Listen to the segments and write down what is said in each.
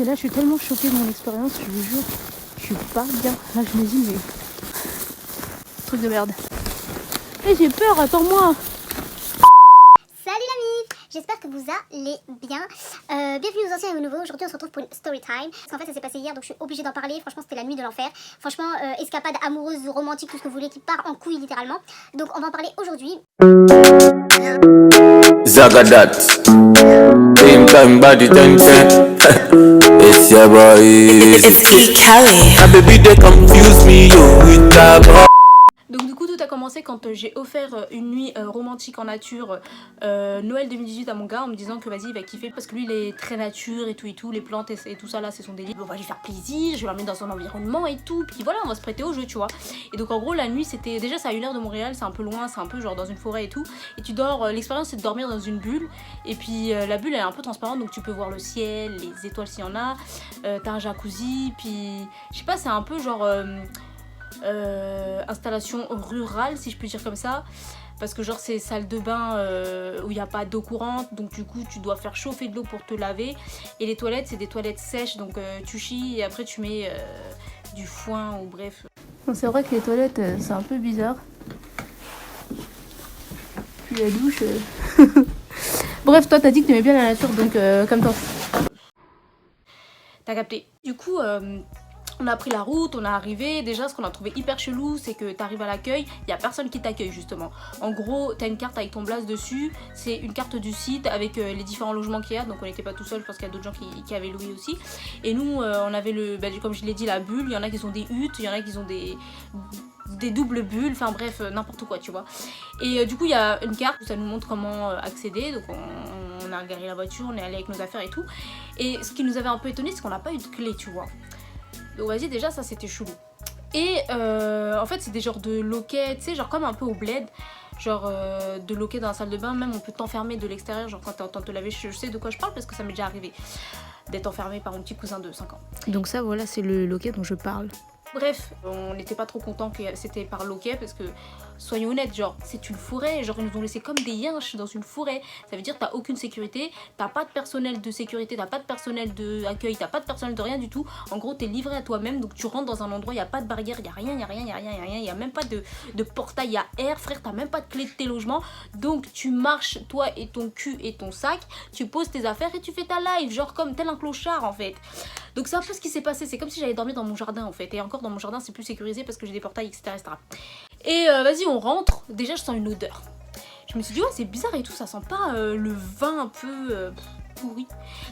Mais là je suis tellement choquée de mon expérience, je vous jure, je suis pas bien. Là je me dis mais... truc de merde. Et j'ai peur, attends-moi. Salut la mif, j'espère que vous allez bien. Bienvenue aux anciens et aux nouveaux. Aujourd'hui on se retrouve pour une story time. Parce qu'en fait ça s'est passé hier donc je suis obligée d'en parler. Franchement c'était la nuit de l'enfer. Franchement escapade amoureuse, romantique, tout ce que vous voulez qui part en couille littéralement. Donc on va en parler aujourd'hui. Zagadat, time body time set. It's your boy. It's Key Kelly. My baby they confuse me yo with that boy. Donc du coup tout a commencé quand j'ai offert une nuit romantique en nature Noël 2018 à mon gars en me disant que vas-y il va kiffer parce que lui il est très nature et tout, les plantes et tout ça là c'est son délire. On va lui faire plaisir, je vais l'emmener dans son environnement et tout, puis voilà on va se prêter au jeu tu vois. Et donc en gros la nuit c'était, déjà c'est à 1h de Montréal, c'est un peu loin, c'est un peu genre dans une forêt et tout. Et tu dors, l'expérience c'est de dormir dans une bulle et puis la bulle elle est un peu transparente donc tu peux voir le ciel, les étoiles s'il y en a, t'as un jacuzzi, puis je sais pas c'est un peu genre... installation rurale si je peux dire comme ça parce que genre c'est salle de bain où il n'y a pas d'eau courante donc du coup tu dois faire chauffer de l'eau pour te laver et les toilettes c'est des toilettes sèches donc tu chies et après tu mets du foin ou bref. C'est vrai que les toilettes c'est un peu bizarre puis la douche bref toi t'as dit que t'aimais bien la nature donc comme toi t'as capté. Du coup on a pris la route, on est arrivé. Déjà, ce qu'on a trouvé hyper chelou, c'est que t'arrives à l'accueil, il y a personne qui t'accueille justement. En gros, t'as une carte avec ton blast dessus. C'est une carte du site avec les différents logements qu'il y a. Donc on n'était pas tout seul, je pense qu'il y a d'autres gens qui avaient loué aussi. Et nous, on avait comme je l'ai dit, la bulle. Il y en a qui ont des huttes, il y en a qui ont des doubles bulles, enfin bref, n'importe quoi, tu vois. Et du coup, il y a une carte où ça nous montre comment accéder. Donc on a garé la voiture, on est allé avec nos affaires et tout. Et ce qui nous avait un peu étonné, c'est qu'on n'a pas eu de clé, tu vois. Donc vas-y déjà ça c'était chelou. Et en fait c'est des genres de loquets, tu sais genre comme un peu au bled. Genre de loquets dans la salle de bain, même on peut t'enfermer de l'extérieur, genre quand t'es en train de te laver, je sais de quoi je parle parce que ça m'est déjà arrivé d'être enfermé par mon petit cousin de 5 ans. Donc ça voilà c'est le loquet dont je parle. Bref, on n'était pas trop content que c'était par loquet parce que, soyons honnêtes, genre c'est une forêt, genre ils nous ont laissé comme des yinches dans une forêt. Ça veut dire t'as aucune sécurité, t'as pas de personnel de sécurité, t'as pas de personnel d'accueil, t'as pas de personnel de rien du tout. En gros t'es livré à toi-même, donc tu rentres dans un endroit, y a pas de barrière, y a rien, y a même pas de portail, y a air, frère, t'as même pas de clé de tes logements. Donc tu marches, toi et ton cul et ton sac, tu poses tes affaires et tu fais ta live, genre comme tel un clochard en fait. Donc c'est un peu ce qui s'est passé, c'est comme si j'allais dormir dans mon jardin en fait. Et encore dans mon jardin c'est plus sécurisé parce que j'ai des portails etc. Et vas-y on rentre, déjà je sens une odeur. Je me suis dit ouais c'est bizarre et tout, ça sent pas le vin un peu pourri.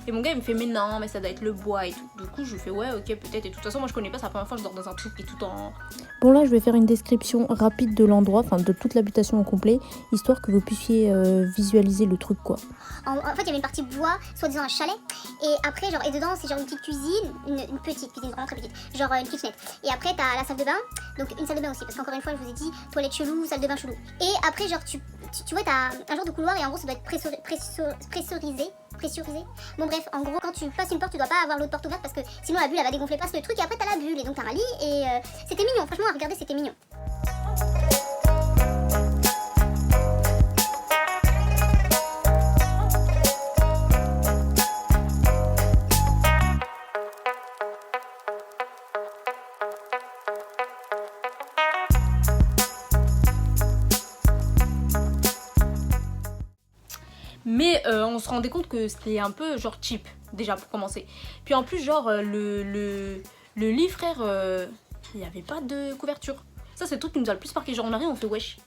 Et mon gars il me fait mais non mais ça doit être le bois et tout. Du coup je lui fais ouais ok peut-être et tout. De toute façon moi je connais pas, c'est la première fois que je dors dans un truc qui est tout en... Bon là je vais faire une description rapide de l'endroit, enfin de toute l'habitation au complet, histoire que vous puissiez visualiser le truc quoi. En fait il y avait une partie bois, soi-disant un chalet. Et après genre et dedans c'est genre une petite cuisine, une petite cuisine vraiment très petite, genre une kitchenette. Et après t'as la salle de bain, donc une salle de bain aussi parce qu'encore une fois je vous ai dit toilette chelou, salle de bain chelou. Et après genre tu vois t'as un genre de couloir et en gros ça doit être pressurisé. Bon bref en gros quand tu passes une porte tu dois pas avoir l'autre porte ouverte parce que sinon la bulle elle va dégonfler pas le truc et après t'as la bulle et donc t'as un lit et c'était mignon franchement à regarder c'était mignon. Mais on se rendait compte que c'était un peu genre cheap déjà pour commencer. Puis en plus genre le lit frère, il n'y avait pas de couverture. Ça c'est le truc qui nous a le plus marqué. Genre on arrive on fait wesh.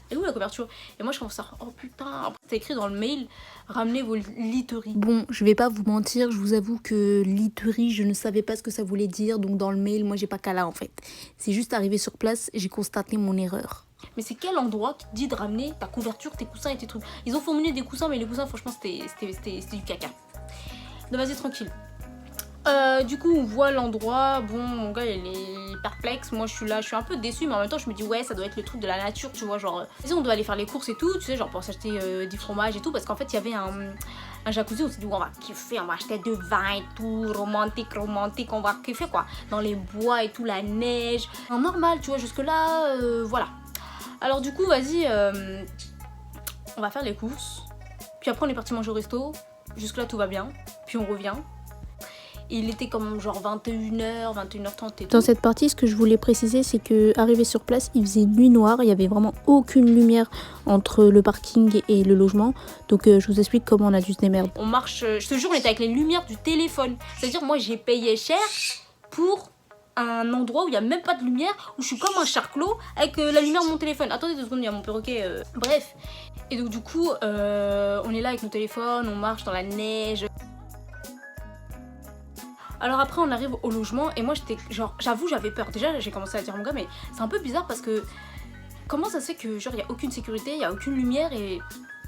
Et où la couverture? Et moi je commence à oh putain. Après c'est écrit dans le mail, ramenez vos literies. Bon je vais pas vous mentir, je vous avoue que literie je ne savais pas ce que ça voulait dire. Donc dans le mail moi j'ai pas qu'à là en fait. C'est juste arrivé sur place, j'ai constaté mon erreur. Mais c'est quel endroit qui te dit de ramener ta couverture, tes coussins et tes trucs? Ils ont formulé des coussins mais les coussins franchement c'était du caca. Donc vas-y tranquille. Du coup on voit l'endroit, bon mon gars il est perplexe, moi je suis là, je suis un peu déçue mais en même temps je me dis ouais ça doit être le truc de la nature tu vois genre on doit aller faire les courses et tout, tu sais genre pour s'acheter du fromage et tout parce qu'en fait il y avait un jacuzzi, on s'est dit on va kiffer, on va acheter du vin et tout, romantique, on va kiffer quoi, dans les bois et tout, la neige, normal tu vois jusque là voilà. Alors du coup vas-y on va faire les courses, puis après on est parti manger au resto, jusque là tout va bien, puis on revient. Et il était comme genre 21h, 21h30 et tout. Dans cette partie, ce que je voulais préciser, c'est que arrivé sur place, il faisait nuit noire, il y avait vraiment aucune lumière entre le parking et le logement. Donc je vous explique comment on a dû se démerder. On marche, je te jure, on était avec les lumières du téléphone. C'est-à-dire, moi j'ai payé cher pour un endroit où il n'y a même pas de lumière, où je suis comme un charclos avec la lumière de mon téléphone. Attendez 2 secondes, il y a mon perroquet. Bref. Et donc du coup, on est là avec nos téléphones, on marche dans la neige. Alors après on arrive au logement et moi j'étais genre, j'avoue j'avais peur. Déjà j'ai commencé à dire à mon gars mais c'est un peu bizarre parce que comment ça se fait que genre il y a aucune sécurité, il y a aucune lumière et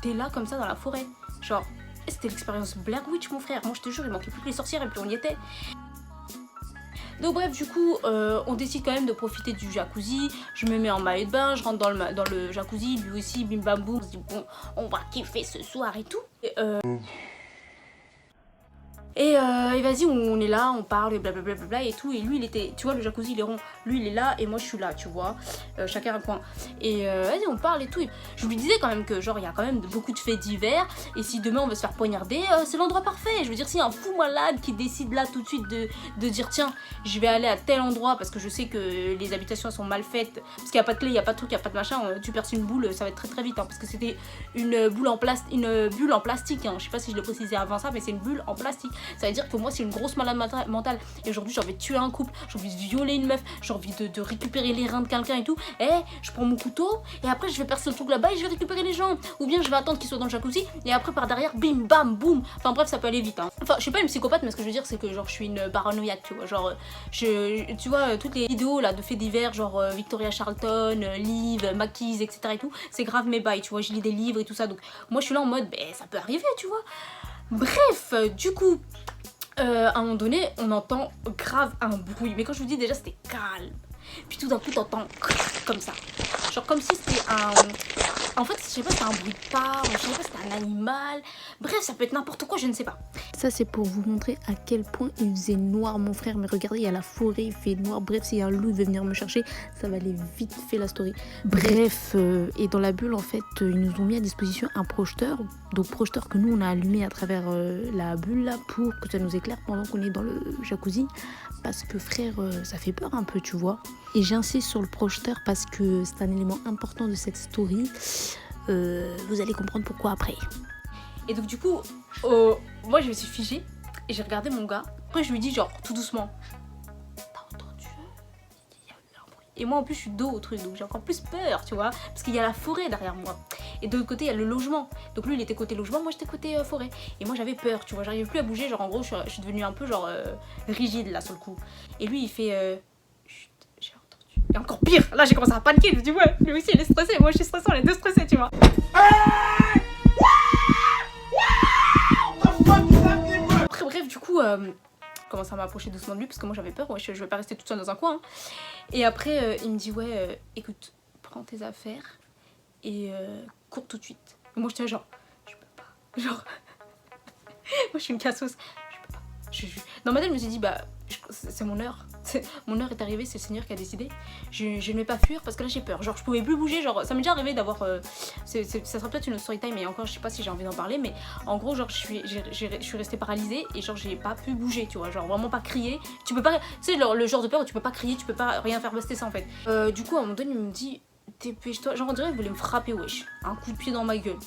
t'es là comme ça dans la forêt. Genre c'était l'expérience Blair Witch mon frère. Moi je te jure il manquait plus que les sorcières et puis on y était. Donc bref du coup on décide quand même de profiter du jacuzzi. Je me mets en maillot de bain, je rentre dans le jacuzzi, lui aussi bim bam boum. On se dit bon on va kiffer ce soir et tout. Et vas-y, on est là, on parle, et blablabla et tout. Et lui, il était, tu vois, le jacuzzi, il est rond. Lui, il est là et moi, je suis là, tu vois. Chacun un coin. Et vas-y, on parle et tout. Et je lui disais quand même que, genre, il y a quand même beaucoup de faits divers. Et si demain, on veut se faire poignarder, c'est l'endroit parfait. Je veux dire, si un fou malade qui décide là tout de suite de dire, tiens, je vais aller à tel endroit parce que je sais que les habitations sont mal faites. Parce qu'il n'y a pas de clé, il n'y a pas de truc, il n'y a pas de machin. Tu perces une boule, ça va être très très vite. Hein, parce que c'était une bulle en plastique. Hein. Je sais pas si je l'ai précisé avant ça, mais c'est une bulle en plastique. Ça veut dire que moi c'est une grosse malade mentale et aujourd'hui j'ai envie de tuer un couple, j'ai envie de violer une meuf, j'ai envie de récupérer les reins de quelqu'un et tout. Et je prends mon couteau et après je vais percer le truc là-bas et je vais récupérer les gens. Ou bien je vais attendre qu'ils soient dans le jacuzzi et après par derrière bim bam boum. Enfin bref ça peut aller vite hein. Enfin je suis pas une psychopathe mais ce que je veux dire c'est que genre je suis une paranoïaque tu vois. Genre tu vois toutes les vidéos là de faits divers genre Victoria Charlton, Liv, Maquise etc et tout. C'est grave mes bails tu vois, je lis des livres et tout ça donc moi je suis là en mode ça peut arriver tu vois. Bref du coup à un moment donné, on entend grave un bruit. Mais quand je vous dis déjà, c'était calme. Puis tout d'un coup, t'entends comme ça. Genre comme si c'était un... En fait, je sais pas si c'était un bruit de pas, je sais pas si c'était un animal. Bref, ça peut être n'importe quoi, je ne sais pas. Ça, c'est pour vous montrer à quel point il faisait noir, mon frère. Mais regardez, il y a la forêt, il fait noir. Bref, s'il y a un loup, il veut venir me chercher, ça va aller vite fait la story. Bref, et dans la bulle, en fait, ils nous ont mis à disposition un projeteur. Donc, projeteur que nous, on a allumé à travers la bulle, là, pour que ça nous éclaire pendant qu'on est dans le jacuzzi. Parce que, frère, ça fait peur un peu, tu vois. Et j'insiste sur le projeteur parce que c'est un élément important de cette story. Vous allez comprendre pourquoi après. Et donc du coup, moi je me suis figée et j'ai regardé mon gars. Après je lui dis genre tout doucement, t'as entendu? Il y a eu un bruit. Et moi en plus je suis dos au truc donc j'ai encore plus peur tu vois. Parce qu'il y a la forêt derrière moi. Et de l'autre côté il y a le logement. Donc lui il était côté logement, moi j'étais côté forêt. Et moi j'avais peur tu vois, j'arrivais plus à bouger. Genre en gros je suis devenue un peu genre rigide là sur le coup. Et lui il fait... J'ai entendu. Et encore pire, là j'ai commencé à paniquer, je me dis ouais, lui aussi il est stressé, moi je suis stressée, on est deux stressés, tu vois. Après bref, du coup, je commence à m'approcher doucement de lui parce que moi j'avais peur, ouais, je vais pas rester toute seule dans un coin. Hein. Et après il me dit ouais, écoute, prends tes affaires et cours tout de suite. Et moi j'étais genre, je peux pas, genre, moi je suis une cassos. Dans ma tête, je me suis dit, bah, c'est mon heure. Mon heure est arrivée, c'est le Seigneur qui a décidé. Je ne vais pas fuir parce que là j'ai peur. Genre, je pouvais plus bouger. Genre, ça m'est déjà arrivé d'avoir. Ça sera peut-être une autre story time, mais encore, je sais pas si j'ai envie d'en parler. Mais en gros, genre, je suis restée paralysée et genre, j'ai pas pu bouger, tu vois. Genre, vraiment pas crier. Tu peux pas. Tu sais, le genre de peur où tu peux pas crier, tu peux pas rien faire passer ça en fait. Du coup, à un moment donné, il me dit. Dépêche-toi, genre on dirait qu'il voulait me frapper, wesh, un coup de pied dans ma gueule.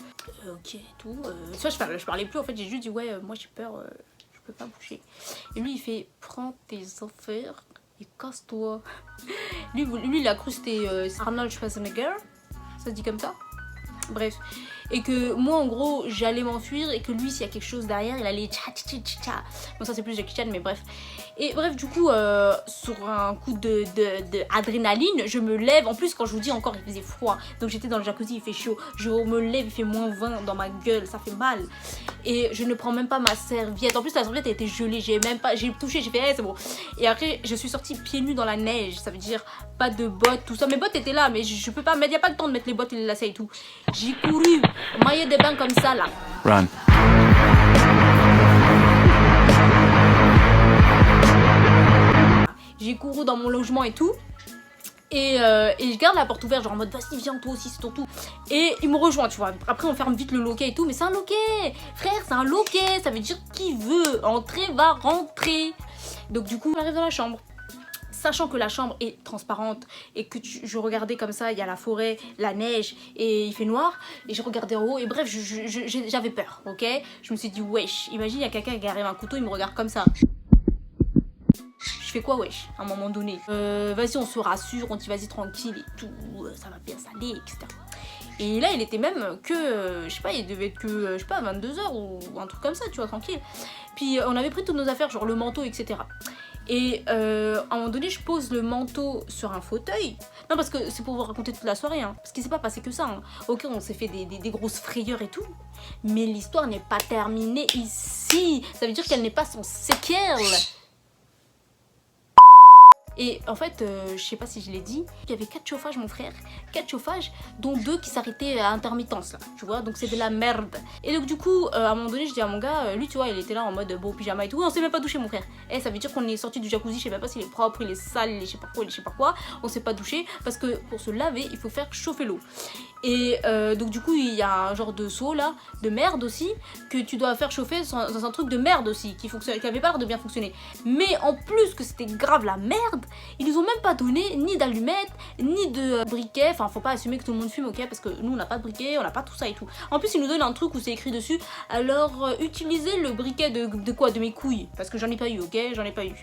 Ok, tout. Tu vois, je parlais plus en fait, j'ai juste dit ouais, moi j'ai peur. Je peux pas bouger. Et lui il fait prends tes affaires et casse-toi. Lui il a cru que c'était Arnold Schwarzenegger, ça se dit comme ça. Bref, et que moi en gros j'allais m'enfuir et que lui s'il y a quelque chose derrière il allait tcha tcha tcha tcha. Bon ça c'est plus Jackie Chan mais bref. Et bref du coup sur un coup de adrénaline je me lève. En plus quand je vous dis encore il faisait froid donc j'étais dans le jacuzzi il fait chaud. Je me lève il fait -20 dans ma gueule ça fait mal. Et je ne prends même pas ma serviette. En plus la serviette elle était gelée. J'ai touché j'ai fait hey, c'est bon. Et après je suis sortie pieds nus dans la neige. Ça veut dire pas de bottes tout ça. Mes bottes étaient là mais je peux pas mettre. Il n'y a pas le temps de mettre les bottes et les lacets et tout. J'ai couru, maillot de bain comme ça là. Run. J'ai couru dans mon logement et tout. Et je garde la porte ouverte, genre en mode vas-y viens toi aussi c'est ton tour. Et il me rejoint tu vois, après on ferme vite le loquet et tout, mais c'est un loquet, frère c'est un loquet, ça veut dire qui veut entrer va rentrer. Donc du coup on arrive dans la chambre, sachant que la chambre est transparente et que je regardais comme ça, il y a la forêt, la neige et il fait noir, et je regardais en haut et bref j'avais peur, ok. Je me suis dit wesh, imagine il y a quelqu'un qui arrive un couteau, il me regarde comme ça. Je fais quoi wesh à un moment donné, vas-y on se rassure, on dit vas-y tranquille et tout, ça va bien s'aller etc. Et là il était même que, je sais pas, il devait être que, je sais pas 22 h ou un truc comme ça tu vois, tranquille. Puis on avait pris toutes nos affaires, genre le manteau etc. Et à un moment donné je pose le manteau sur un fauteuil. Non parce que c'est pour vous raconter toute la soirée hein, parce qu'il s'est pas passé que ça hein. Ok on s'est fait des grosses frayeurs et tout, mais l'histoire n'est pas terminée ici. Ça veut dire qu'elle n'est pas sans séquelles. Et en fait, je sais pas si je l'ai dit, il y avait 4 chauffages mon frère, 4 chauffages, dont 2 qui s'arrêtaient à intermittence là, tu vois, donc c'est de la merde. Et donc du coup, à un moment donné, je dis à mon gars, lui tu vois, il était là en mode beau pyjama et tout, on s'est même pas douché mon frère. Ça veut dire qu'on est sorti du jacuzzi, je sais même pas s'il est propre, il est sale, il est je sais pas quoi, on s'est pas douché, parce que pour se laver, il faut faire chauffer l'eau. Et donc du coup, il y a un genre de seau là, de merde aussi, que tu dois faire chauffer dans un truc de merde aussi, qui avait pas l'air de bien fonctionner. Mais en plus que c'était grave la merde, ils nous ont même pas donné ni d'allumettes, ni de briquet. Enfin, faut pas assumer que tout le monde fume, ok, parce que nous on n'a pas de briquet, on n'a pas tout ça et tout. En plus, ils nous donnent un truc où c'est écrit dessus, alors utilisez le briquet de quoi, de mes couilles, parce que j'en ai pas eu, ok, j'en ai pas eu.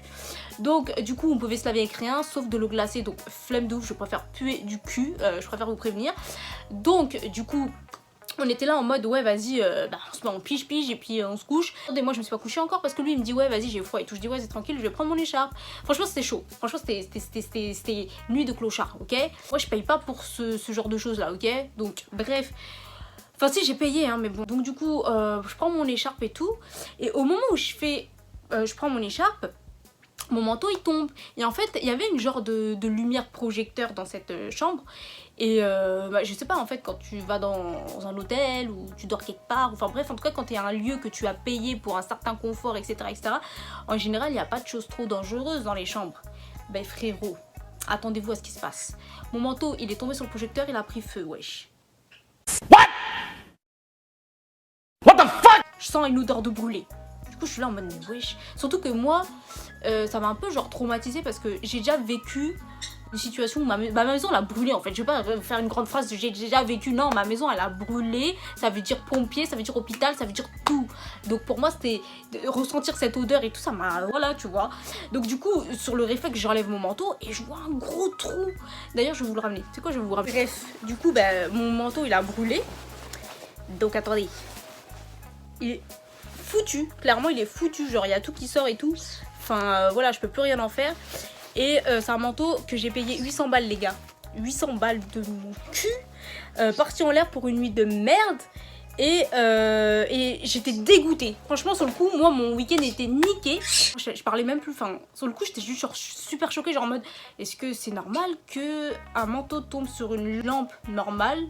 Donc du coup, on pouvait se laver avec rien, sauf de l'eau glacée, donc flemme de ouf, je préfère puer du cul, je préfère vous prévenir. Donc du coup on était là en mode ouais vas-y on se met en pige et puis on se couche. Et moi je me suis pas couchée encore parce que lui il me dit ouais vas-y j'ai froid et tout. Je dis ouais c'est tranquille, je vais prendre mon écharpe. Franchement c'était chaud, franchement c'était nuit de clochard, ok. Moi je paye pas pour ce genre de choses là, ok. Donc bref, enfin si j'ai payé hein, mais bon. Donc du coup je prends mon écharpe et tout, et au moment où je prends mon écharpe, mon manteau il tombe, et en fait il y avait une genre de lumière projecteur dans cette chambre. Et je sais pas en fait, quand tu vas dans un hôtel ou tu dors quelque part, enfin bref en tout cas quand tu es à un lieu que tu as payé pour un certain confort etc, en général il n'y a pas de choses trop dangereuses dans les chambres. Ben frérot, attendez-vous à ce qui se passe. Mon manteau il est tombé sur le projecteur, il a pris feu, wesh. What the fuck. Je sens une odeur de brûlé. Du coup je suis là en mode mais wesh. Surtout que moi ça m'a un peu genre traumatisée parce que j'ai déjà vécu une situation où ma maison elle a brûlé en fait. Je vais pas faire une grande phrase, j'ai déjà vécu, non, ma maison elle a brûlé, ça veut dire pompier, ça veut dire hôpital, ça veut dire tout. Donc pour moi c'était ressentir cette odeur et tout ça m'a, voilà tu vois. Donc du coup sur le réflexe j'enlève mon manteau et je vois un gros trou. D'ailleurs je vais vous le ramener, c'est quoi, je vais vous ramener. Bref, du coup mon manteau il a brûlé. Donc attendez, il est foutu, clairement il est foutu, genre il y a tout qui sort et tout. Enfin voilà, je peux plus rien en faire. Et c'est un manteau que j'ai payé 800 balles les gars. 800 balles de mon cul. Parti en l'air pour une nuit de merde. Et j'étais dégoûtée. Franchement sur le coup, moi mon week-end était niqué. Je parlais même plus, enfin sur le coup j'étais juste genre super choquée. Genre en mode, est-ce que c'est normal que un manteau tombe sur une lampe normale?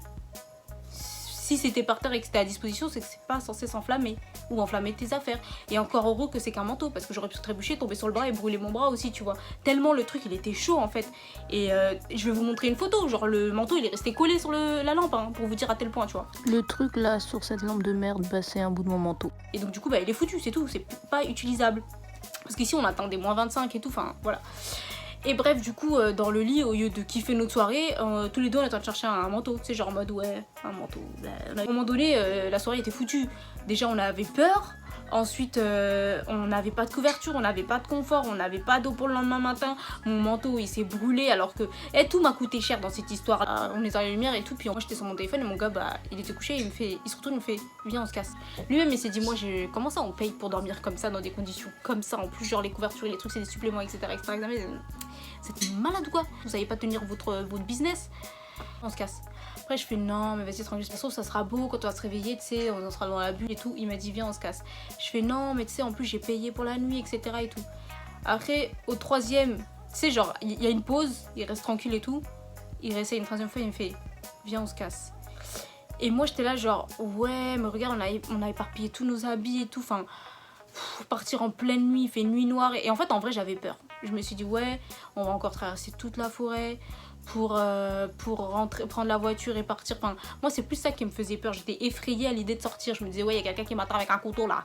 Si c'était par terre et que c'était à disposition, c'est que c'est pas censé s'enflammer ou enflammer tes affaires. Et encore heureux que c'est qu'un manteau, parce que j'aurais pu trébucher, tomber sur le bras et brûler mon bras aussi, tu vois. Tellement le truc il était chaud en fait. Et je vais vous montrer une photo, genre le manteau il est resté collé sur la lampe hein, pour vous dire à tel point, tu vois. Le truc là sur cette lampe de merde, bah c'est un bout de mon manteau. Et donc du coup il est foutu, c'est tout, c'est pas utilisable. Parce qu'ici on atteint des -25 et tout, enfin voilà. Et bref, du coup, dans le lit, au lieu de kiffer notre soirée, tous les deux on est en train de chercher un manteau. Tu sais, genre en mode ouais, un manteau. À un moment donné, la soirée était foutue. Déjà, on avait peur. Ensuite, on n'avait pas de couverture, on n'avait pas de confort, on n'avait pas d'eau pour le lendemain matin. Mon manteau, il s'est brûlé alors que tout m'a coûté cher dans cette histoire. On est dans la lumière et tout. Puis moi, j'étais sur mon téléphone et mon gars, il était couché. Il se retourne, il me fait viens, on se casse. Lui-même, il s'est dit moi, comment ça on paye pour dormir comme ça dans des conditions comme ça. En plus, genre les couvertures et les trucs, c'est des suppléments, etc. C'était malade ou quoi? Vous savez pas tenir votre business? On se casse. Après je fais non mais vas-y tranquille, de toute façon ça sera beau quand on va se réveiller, tu sais, on sera dans la bulle et tout. Il m'a dit viens on se casse. Je fais non mais tu sais en plus j'ai payé pour la nuit etc et tout. Après au troisième, tu sais genre il y a une pause, il reste tranquille et tout. Il réessaye une troisième fois, il me fait viens on se casse. Et moi j'étais là genre ouais mais regarde on a éparpillé tous nos habits et tout, enfin partir en pleine nuit, il fait nuit noire et en fait en vrai j'avais peur. Je me suis dit ouais on va encore traverser toute la forêt, pour rentrer, prendre la voiture et partir. Enfin, moi c'est plus ça qui me faisait peur, j'étais effrayée à l'idée de sortir, je me disais ouais il y a quelqu'un qui m'attend avec un couteau là.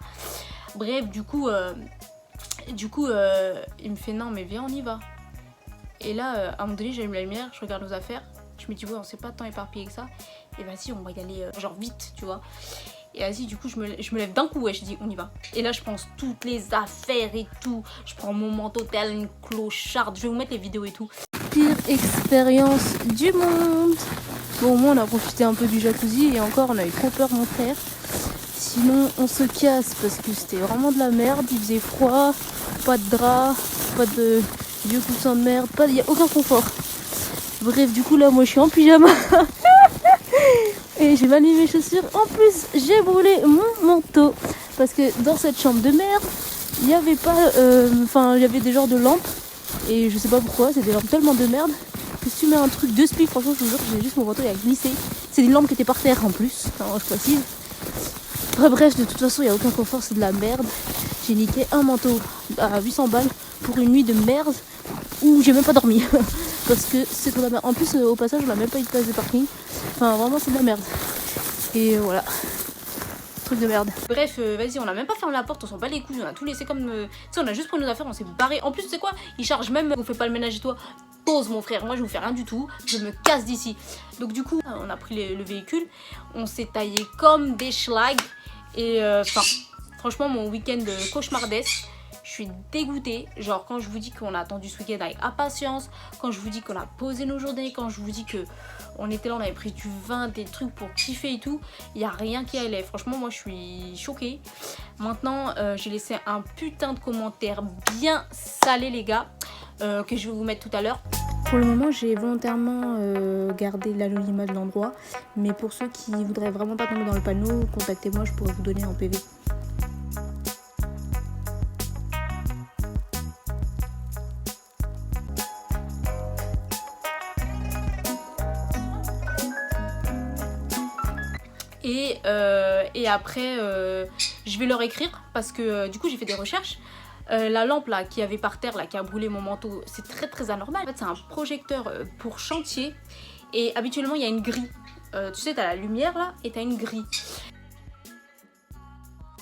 Bref, du coup il me fait non mais viens on y va. Et là à un moment donné j'allume la lumière, je regarde nos affaires, je me dis ouais on s'est pas tant éparpillé que ça, et vas-y on va y aller genre vite tu vois. Et vas-y du coup je me lève d'un coup, ouais, je dis on y va. Et là je pense toutes les affaires et tout, je prends mon manteau tel une clocharde, je vais vous mettre les vidéos et tout. Pire expérience du monde. Bon, au moins on a profité un peu du jacuzzi et encore on a eu trop peur mon frère. Sinon on se casse parce que c'était vraiment de la merde, il faisait froid, pas de drap, pas de vieux coussins de merde, il n'y a aucun confort. Bref, du coup là moi je suis en pyjama et j'ai mal mis mes chaussures. En plus j'ai brûlé mon manteau parce que dans cette chambre de merde il n'y avait pas, il y avait des genres de lampes. Et je sais pas pourquoi, c'est des lampes tellement de merde que si tu mets un truc de spi, franchement je vous jure que j'ai juste mon manteau il a glissé. C'est des lampes qui étaient par terre en plus, enfin, je précise. Bref, de toute façon il n'y a aucun confort, c'est de la merde. J'ai niqué un manteau à 800 balles pour une nuit de merde où j'ai même pas dormi. Parce que c'est trop de la merde. En plus au passage on n'a même pas eu de place de parking. Enfin vraiment c'est de la merde. Et voilà. Truc de merde. Bref, vas-y, on a même pas fermé la porte, on s'en bat les couilles, on a tout laissé comme... Tu sais, on a juste pris nos affaires, on s'est barré. En plus, tu sais quoi, il charge même, on fait pas le ménage et toi. Pause mon frère, moi je vous fais rien du tout, je me casse d'ici. Donc du coup, on a pris le véhicule, on s'est taillé comme des schlags. Et franchement, mon week-end cauchemardesque. Je suis dégoûtée, genre quand je vous dis qu'on a attendu ce week-end avec impatience, quand je vous dis qu'on a posé nos journées, quand je vous dis que on était là, on avait pris du vin, des trucs pour kiffer et tout, il n'y a rien qui allait. Franchement moi je suis choquée. Maintenant j'ai laissé un putain de commentaire bien salé les gars, que je vais vous mettre tout à l'heure. Pour le moment, j'ai volontairement gardé l'anonymat de l'endroit, mais pour ceux qui voudraient vraiment pas tomber dans le panneau, contactez-moi, je pourrais vous donner en PV. Et après je vais leur écrire parce que du coup j'ai fait des recherches. La lampe là qui avait par terre là qui a brûlé mon manteau, c'est très très anormal. En fait c'est un projecteur pour chantier et habituellement il y a une grille. Tu sais t'as la lumière là et t'as une grille.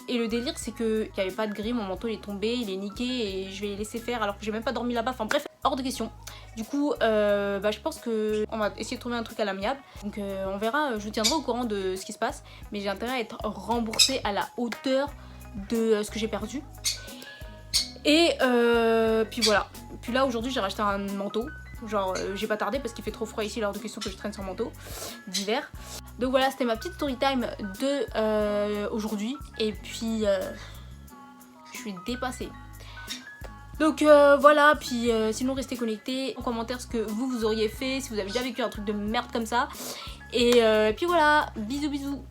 Et le délire c'est que il n'y avait pas de grille, mon manteau il est tombé, il est niqué et je vais les laisser faire alors que j'ai même pas dormi là-bas. Enfin bref, hors de question. Du coup, je pense qu'on va essayer de trouver un truc à l'amiable. Donc on verra, je vous tiendrai au courant de ce qui se passe. Mais j'ai intérêt à être remboursée à la hauteur de ce que j'ai perdu. Et puis voilà. Puis là aujourd'hui j'ai racheté un manteau. Genre j'ai pas tardé parce qu'il fait trop froid ici, hors de question que je traîne sans manteau d'hiver. Donc voilà, c'était ma petite story time de aujourd'hui. Et puis je suis dépassée. Donc voilà, puis sinon restez connectés en commentaire ce que vous auriez fait, si vous avez déjà vécu un truc de merde comme ça. Et puis voilà, bisous bisous.